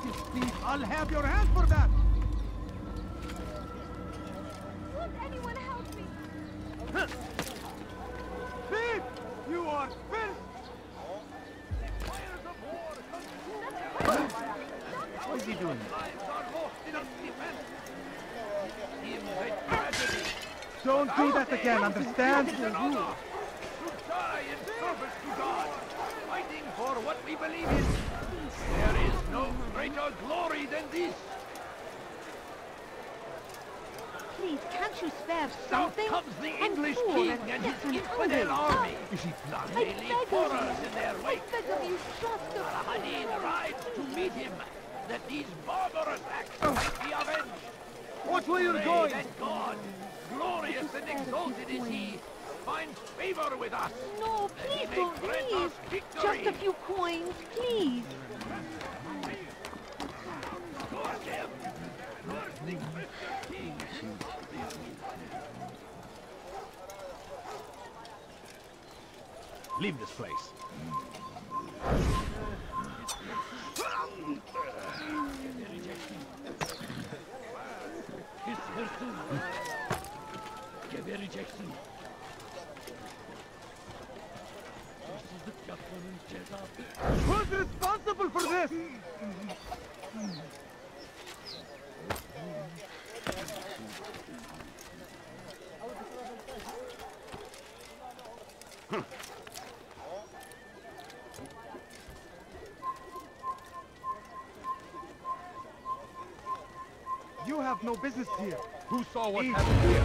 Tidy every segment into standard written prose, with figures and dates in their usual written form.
is thief, I'll have your hand for that! Won't anyone help me? Thief! You are filth! What is he doing? Don't do that again, understand? To die in service to God, fighting for what we believe in. There is no greater glory than this. Please, can't you spare Now something? comes the I'm English poor king and and his desperately infidel hungry. army. Not I really beg for of you. us in their I wake. beg of you, just a Al-Hadid rides to meet him, that these barbarous acts might be avenged. Watch where you're Pray going! that God, glorious and exalted is he, finds favor with us. No, that he please may don't grant leave. us victory. Just a few coins, please. Leave this place. Who's responsible for this? You have no business here. Who saw what happened here?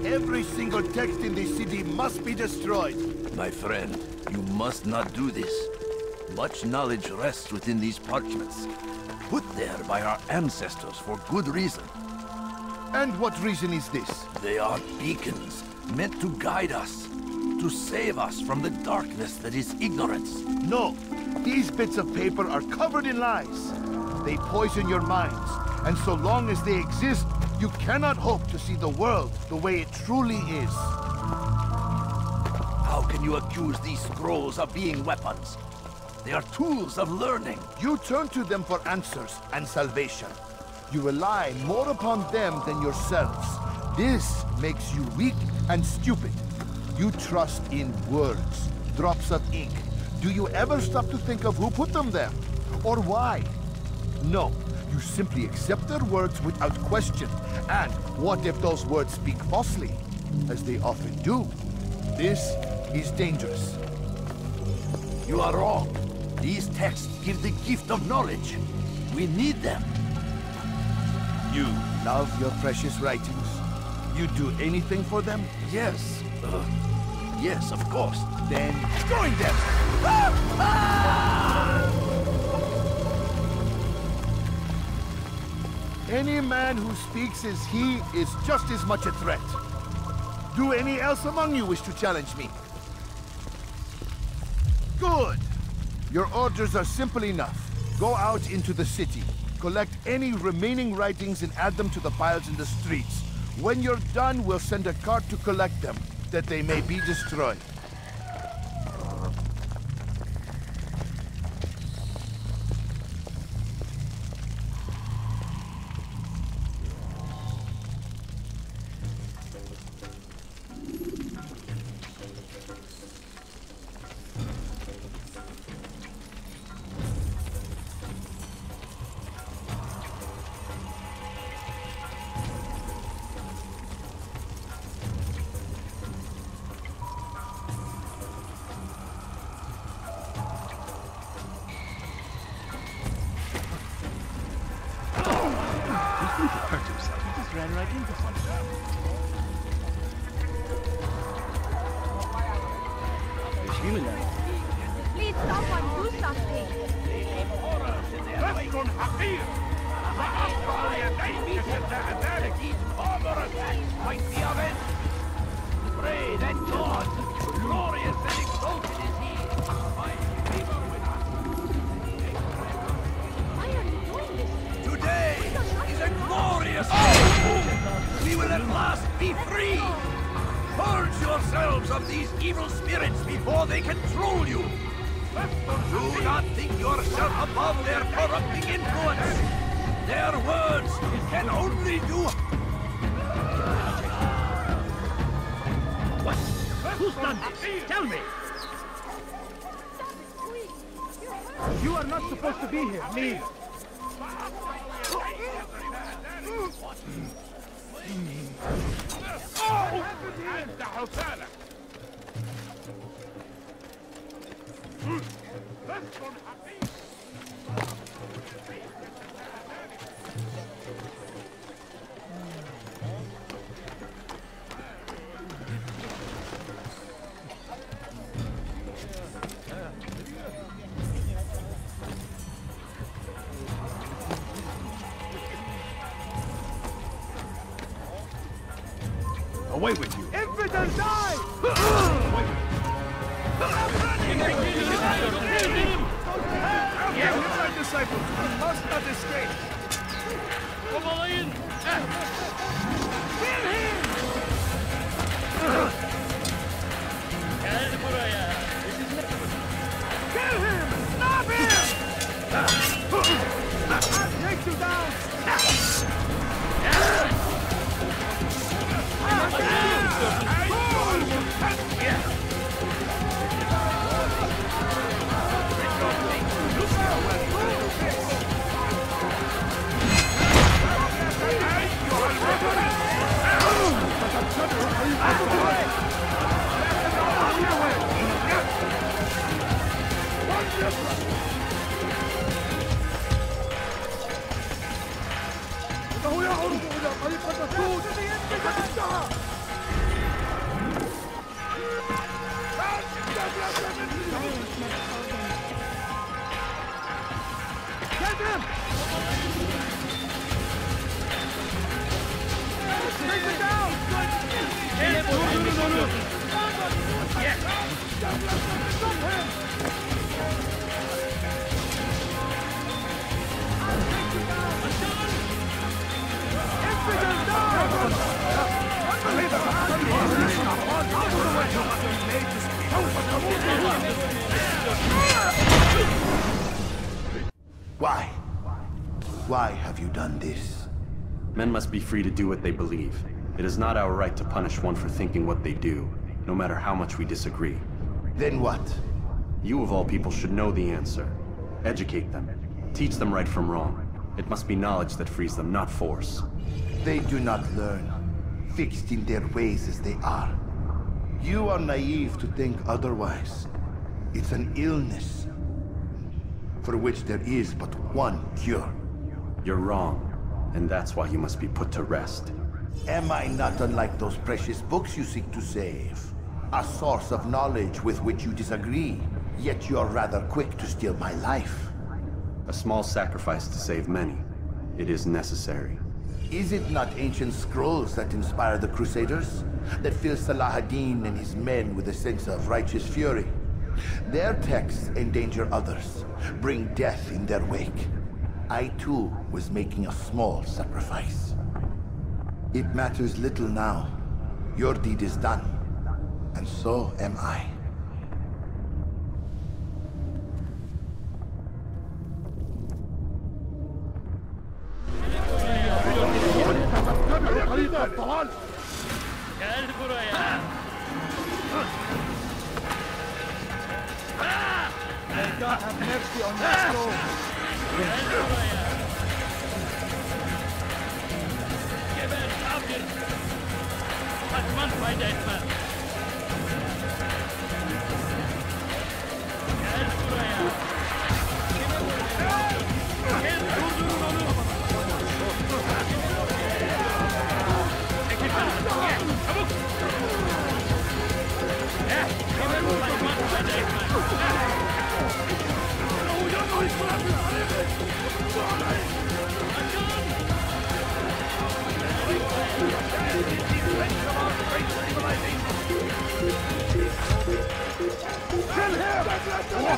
Every single text in this city must be destroyed. My friend, you must not do this. Much knowledge rests within these parchments, put there by our ancestors for good reason. And what reason is this? They are beacons, meant to guide us, to save us from the darkness that is ignorance. No, these bits of paper are covered in lies. They poison your minds, and so long as they exist, you cannot hope to see the world the way it truly is. How can you accuse these scrolls of being weapons? They are tools of learning. You turn to them for answers and salvation. You rely more upon them than yourselves. This makes you weak and stupid. You trust in words, drops of ink. Do you ever stop to think of who put them there? Or why? No, you simply accept their words without question. And what if those words speak falsely? As they often do. This is dangerous. You are wrong. These texts give the gift of knowledge. We need them. You love your precious writings. You'd do anything for them? Yes. Yes, of course. Then join them! Any man who speaks as he is just as much a threat. Do any else among you wish to challenge me? Good! Your orders are simple enough. Go out into the city, collect any remaining writings and add them to the piles in the streets. When you're done, we'll send a cart to collect them, that they may be destroyed. feeling like? Please, someone do something. Rest on Hakir! Might be of it. Pray that God, glorious and exalted is He, might favor with us. Why are you doing this? Today is a glorious day! We will at last be free! Purge yourselves of these evil spirits before they control you! Do not think yourself above their corrupting influence! Their words can only do... What? Who's done this? Tell me! You are not supposed to be here, leave! Away with you! Infidel, die! Yes, my disciples, we must not escape! Come in! Kill him! Kill him! Stop him! I'll take you down! Why? Why have you done this? Men must be free to do what they believe. It is not our right to punish one for thinking what they do, no matter how much we disagree. Then what? You of all people should know the answer. Educate them. Teach them right from wrong. It must be knowledge that frees them, not force. They do not learn, fixed in their ways as they are. You are naive to think otherwise. It's an illness, for which there is but one cure. You're wrong, and that's why you must be put to rest. Am I not unlike those precious books you seek to save? A source of knowledge with which you disagree, yet you're rather quick to steal my life. A small sacrifice to save many. It is necessary. Is it not ancient scrolls that inspire the Crusaders? That fill Salah ad-Din and his men with a sense of righteous fury? Their texts endanger others, bring death in their wake. I too was making a small sacrifice. It matters little now. Your deed is done, and so am I. May God have mercy on your soul.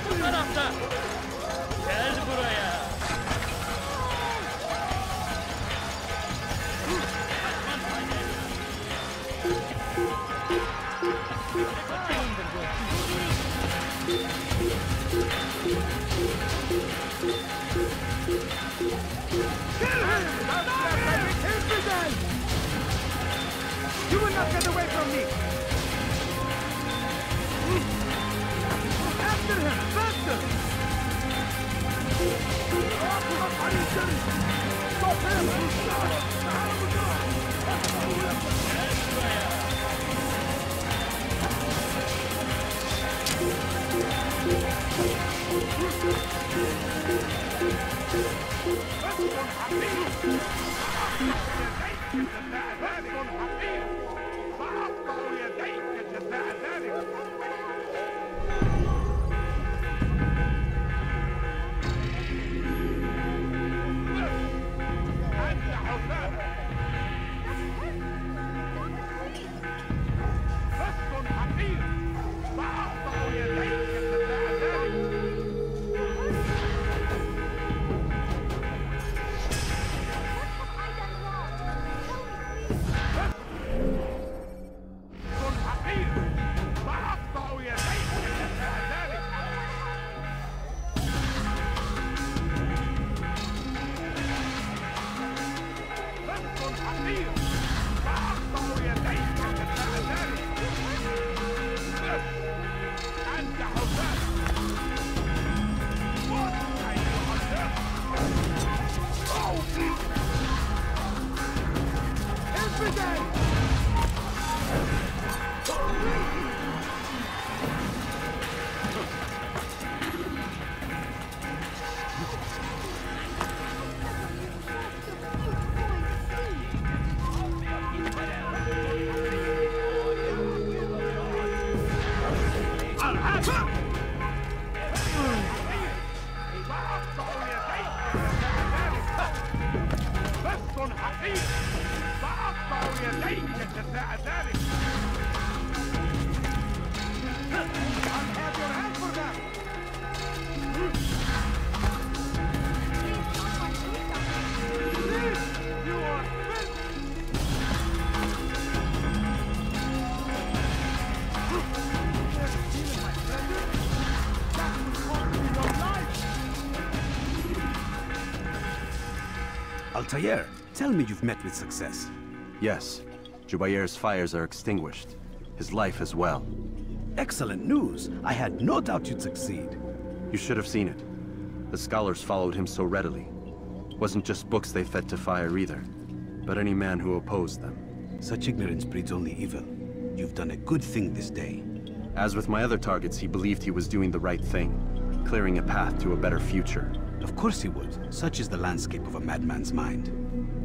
Bu tarafta. Gel buraya. You will not get away from me! After him! Faster! Stop him! Altair, tell me you've met with success. Yes. Jubair's fires are extinguished. His life as well. Excellent news. I had no doubt you'd succeed. You should have seen it. The scholars followed him so readily. Wasn't just books they fed to fire either, but any man who opposed them. Such ignorance breeds only evil. You've done a good thing this day. As with my other targets, he believed he was doing the right thing, clearing a path to a better future. Of course he would. Such is the landscape of a madman's mind.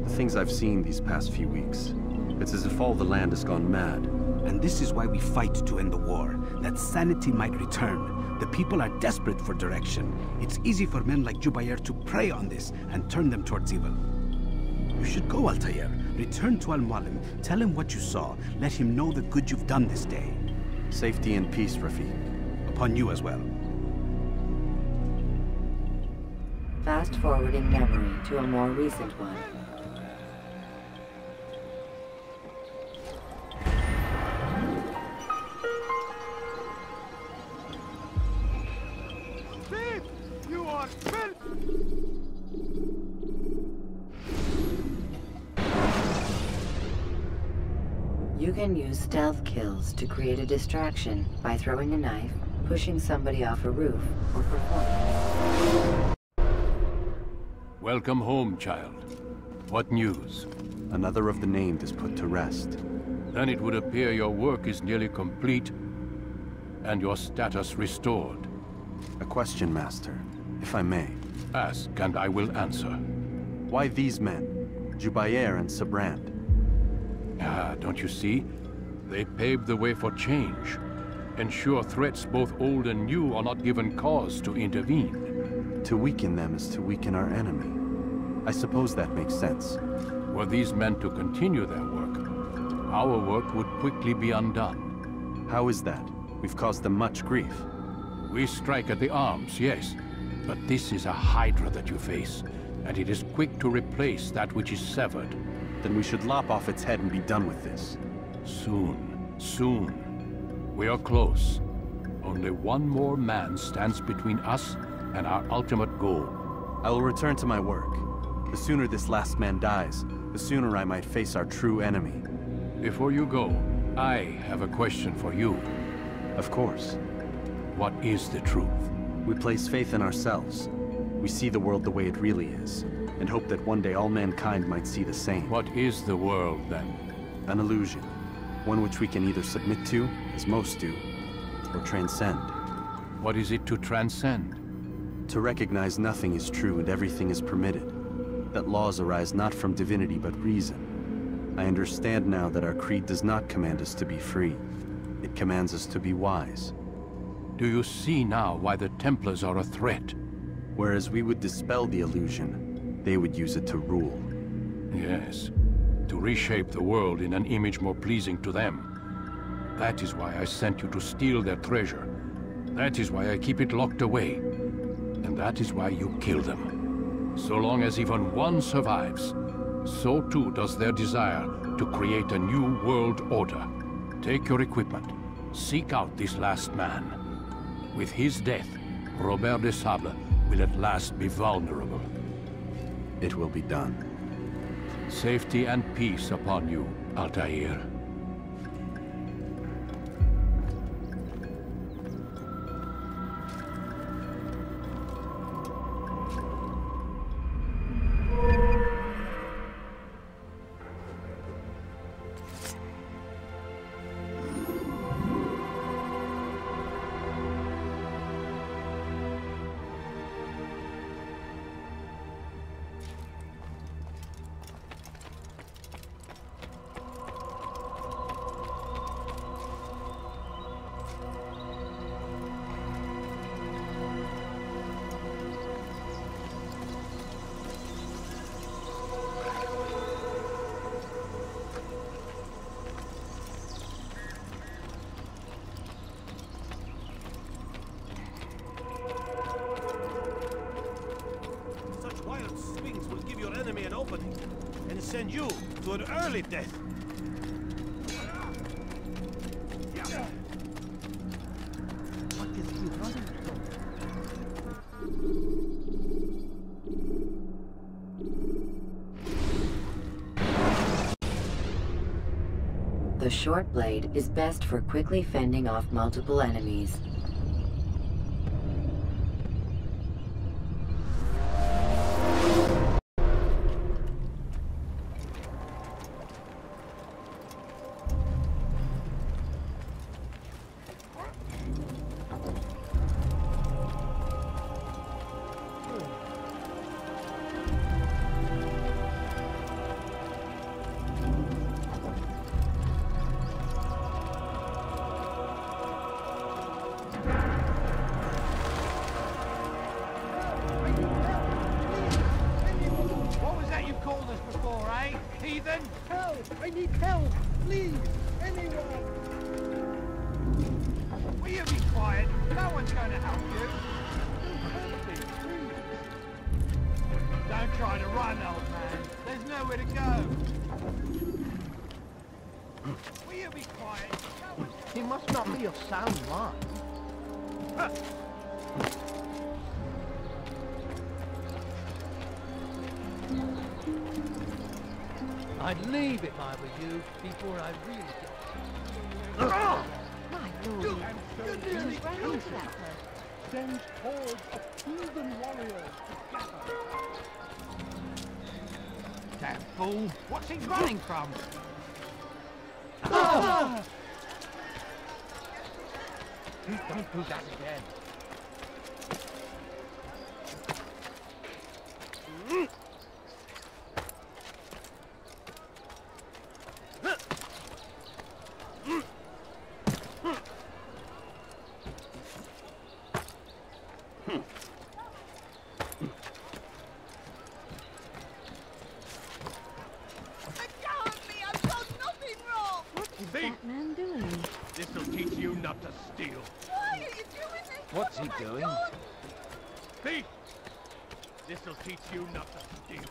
The things I've seen these past few weeks, it's as if all the land has gone mad. And this is why we fight to end the war, that sanity might return. The people are desperate for direction. It's easy for men like Jubair to prey on this and turn them towards evil. You should go, Altair. Return to Al-Mualim. Tell him what you saw. Let him know the good you've done this day. Safety and peace, Rafiq. Upon you as well. Fast-forwarding memory to a more recent one. Thief! You are filth! You can use stealth kills to create a distraction by throwing a knife, pushing somebody off a roof, or performing. Welcome home, child. What news? Another of the named is put to rest. Then it would appear your work is nearly complete, and your status restored. A question, Master, if I may. Ask, and I will answer. Why these men? Jubair and Sabrand? Ah, don't you see? They paved the way for change. Ensure threats both old and new are not given cause to intervene. To weaken them is to weaken our enemy. I suppose that makes sense. Were these men to continue their work, our work would quickly be undone. How is that? We've caused them much grief. We strike at the arms, yes, but this is a hydra that you face, and it is quick to replace that which is severed. Then we should lop off its head and be done with this. Soon, soon. We are close. Only one more man stands between us and our ultimate goal. I will return to my work. The sooner this last man dies, the sooner I might face our true enemy. Before you go, I have a question for you. Of course. What is the truth? We place faith in ourselves. We see the world the way it really is, and hope that one day all mankind might see the same. What is the world, then? An illusion. One which we can either submit to, as most do, or transcend. What is it to transcend? To recognize nothing is true and everything is permitted. That laws arise not from divinity but reason. I understand now that our creed does not command us to be free. It commands us to be wise. Do you see now why the Templars are a threat? Whereas we would dispel the illusion, they would use it to rule. Yes. To reshape the world in an image more pleasing to them. That is why I sent you to steal their treasure. That is why I keep it locked away. And that is why you kill them. So long as even one survives, so too does their desire to create a new world order. Take your equipment. Seek out this last man. With his death, Robert de Sable will at last be vulnerable. It will be done. Safety and peace upon you, Altair. Send you to an early death. What is he running from? The short blade is best for quickly fending off multiple enemies. I need help! Please! Anyone! Will you be quiet? No one's going to help you. Help me, please! Don't try to run, old man. There's nowhere to go. Will you be quiet? No one's... He must not be of sound mind. I'd leave if I were you before I really get... My lord, You nearly he's running killed to me! that person. Sends hordes of heathen warriors together. Damn fool. What's he running from? Please don't do that again. that man doing? This'll teach you not to steal. Why are you doing this? What's he doing? Thief! This'll teach you not to steal.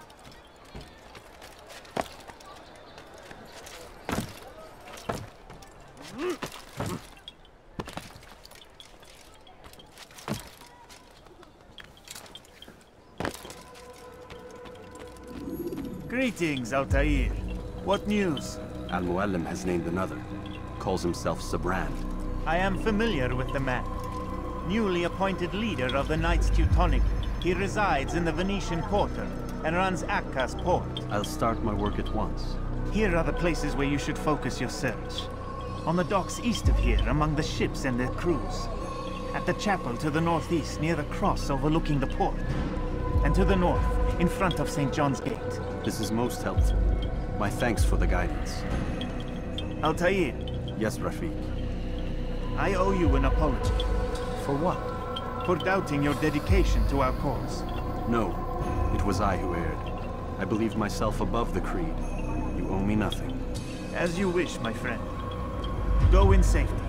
Greetings, Altair. What news? Al-Muallim has named another. Calls himself Sabrand. I am familiar with the man. Newly appointed leader of the Knights Teutonic, he resides in the Venetian Quarter and runs Akka's port. I'll start my work at once. Here are the places where you should focus your search. On the docks east of here, among the ships and their crews. At the chapel to the northeast, near the cross overlooking the port. And to the north, in front of St. John's Gate. This is most helpful. My thanks for the guidance. Altair, Yes, Rafiq. I owe you an apology. For what? For doubting your dedication to our cause. No, it was I who erred. I believed myself above the creed. You owe me nothing. As you wish, my friend. Go in safety.